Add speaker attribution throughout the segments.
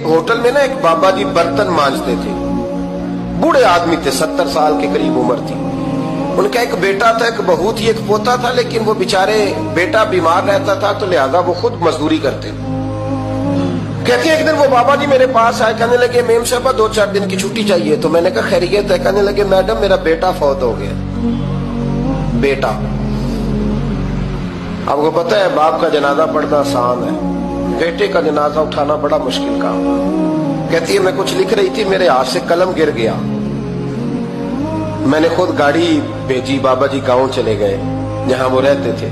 Speaker 1: Hotel में ना एक बाबा जी बर्तन मांजते थे। बूढ़े आदमी थे, 70 साल के करीब उम्र थी। उनका एक बेटा था, एक बहू थी, एक पोता था, लेकिन वो बेचारे बेटा बीमार रहता था तो लिहाजा वो खुद मजदूरी करते थे। कहते हैं एक दिन वो बाबा जी मेरे पास आए, कहने लगे मेम साहबा 2-4 दिन की छुट्टी चाहिए। तो मैंने कहा खैरियत है? कहने लगे मैडम मेरा बेटा फौत हो गया। बेटा, आपको पता है बाप का जनाजा पढ़ना आसान है, बेटे का जनाजा उठाना बड़ा मुश्किल काम। कहती है मैं कुछ लिख रही थी, मेरे हाथ से कलम गिर गया। मैंने खुद गाड़ी भेजी, बाबा जी गांव चले गए जहां वो रहते थे।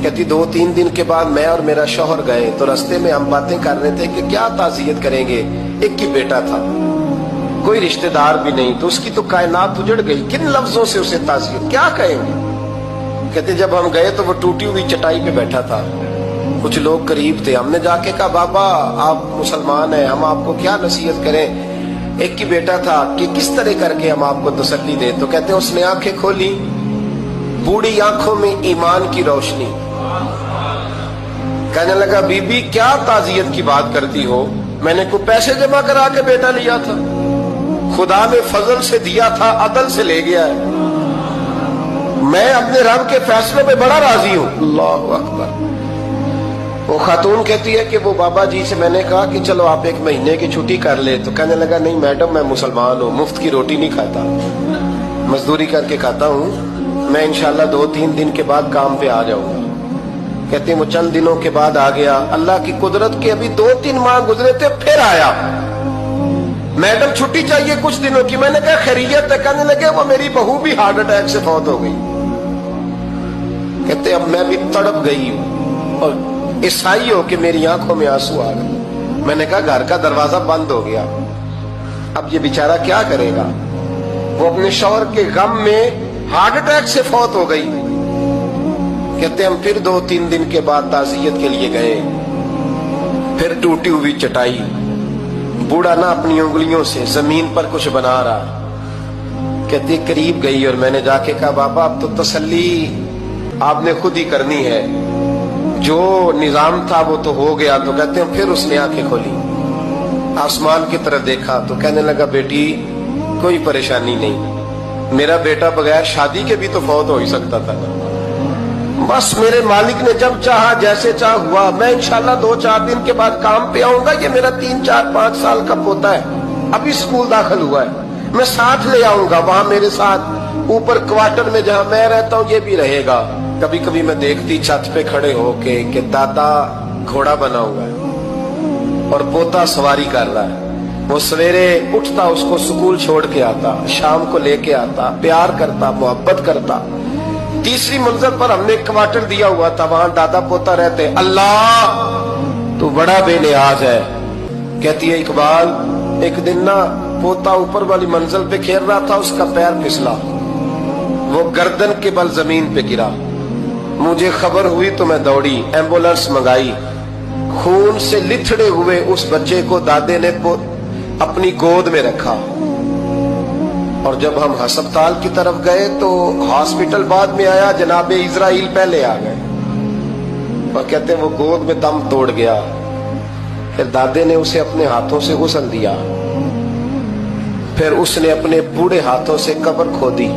Speaker 1: कहती 2-3 दिन के बाद मैं और मेरा शौहर गए तो रास्ते में हम बातें कर रहे थे कि क्या ताज़ियत करेंगे। एक ही बेटा था, कोई रिश्तेदार भी नहीं, तो उसकी तो कायनात उजड़ गई। किन लफ्जों से उसे ताज़ियत क्या कहेंगे। कहते जब हम गए तो वो टूटी हुई चटाई पे बैठा था, कुछ लोग करीब थे। हमने जाके कहा बाबा आप मुसलमान हैं, हम आपको क्या नसीहत करें, एक ही बेटा था, कि किस तरह करके हम आपको तसल्ली दें। तो कहते उसने आंखें खोली, बूढ़ी आंखों में ईमान की रोशनी। कहने लगा बीबी क्या ताज़ियत की बात करती हो, मैंने कोई पैसे जमा करा के बेटा लिया था, खुदा ने फजल से दिया था, अदल से ले गया है। मैं अपने रब के फैसलों में बड़ा राजी हूं। अल्लाहु अकबर। वो खातून कहती है कि वो बाबा जी से मैंने कहा कि चलो आप 1 महीने की छुट्टी कर ले। तो कहने लगा नहीं मैडम मैं मुसलमान हूँ, मुफ्त की रोटी नहीं खाता, मजदूरी करके खाता हूँ, मैं इंशाल्लाह 2-3 दिन के बाद काम पे आ जाऊंगा। कहते हैं वो चंद दिनों के बाद आ गया। अल्लाह की कुदरत के अभी 2-3 माह गुजरे थे, फिर आया। मैडम छुट्टी चाहिए कुछ दिनों की। मैंने कहा खैरियत है? कहने लगे वो मेरी बहू भी हार्ट अटैक से फौत हो गई। कहते अब मैं भी तड़प गई हूँ और ईसाई हो कि मेरी आंखों में आंसू आ गए। मैंने कहा घर का दरवाजा बंद हो गया, अब ये बेचारा क्या करेगा। वो अपने शौहर के गम में हार्ट अटैक से फौत हो गई। कहते हम फिर 2-3 दिन के बाद ताज़ियत के लिए गए, फिर टूटी हुई चटाई, बूढ़ा ना अपनी उंगलियों से जमीन पर कुछ बना रहा। कहते करीब गई और मैंने जाके कहा बाबा अब तो तसल्ली आपने खुद ही करनी है, जो निजाम था वो तो हो गया। तो कहते हैं फिर उसने आंखें खोली, आसमान की तरफ देखा तो कहने लगा बेटी कोई परेशानी नहीं, मेरा बेटा बगैर शादी के भी तो फौत हो ही सकता था, बस मेरे मालिक ने जब चाहा जैसे चाह हुआ। मैं इंशाल्लाह 2-4 दिन के बाद काम पे आऊंगा। ये मेरा 3-4-5 साल का पोता है, अभी स्कूल दाखिल हुआ है, मैं साथ ले आऊंगा, वहां मेरे साथ ऊपर क्वार्टर में जहां मैं रहता हूं ये भी रहेगा। कभी कभी मैं देखती छत पे खड़े होके कि दादा घोड़ा बना हुआ है और पोता सवारी कर रहा है। वो सवेरे उठता, उसको स्कूल छोड़ के आता, शाम को लेके आता, प्यार करता, मोहब्बत करता। तीसरी मंजिल पर हमने क्वार्टर दिया हुआ था, वहां दादा पोता रहते। अल्लाह तू बड़ा बेनियाज है। कहती है इकबाल एक दिन ना पोता ऊपर वाली मंजिल पे खेल रहा था, उसका पैर फिसला, वो गर्दन के बल जमीन पे गिरा। मुझे खबर हुई तो मैं दौड़ी, एम्बुलेंस मंगाई। खून से लिथड़े हुए उस बच्चे को दादे ने अपनी गोद में रखा। और जब हम अस्पताल की तरफ गए तो हॉस्पिटल बाद में आया, जनाबे इजराइल पहले आ गए और कहते वो गोद में दम तोड़ गया। फिर दादे ने उसे अपने हाथों से गुस्ल दिया, फिर उसने अपने बूढ़े हाथों से कब्र खोदी।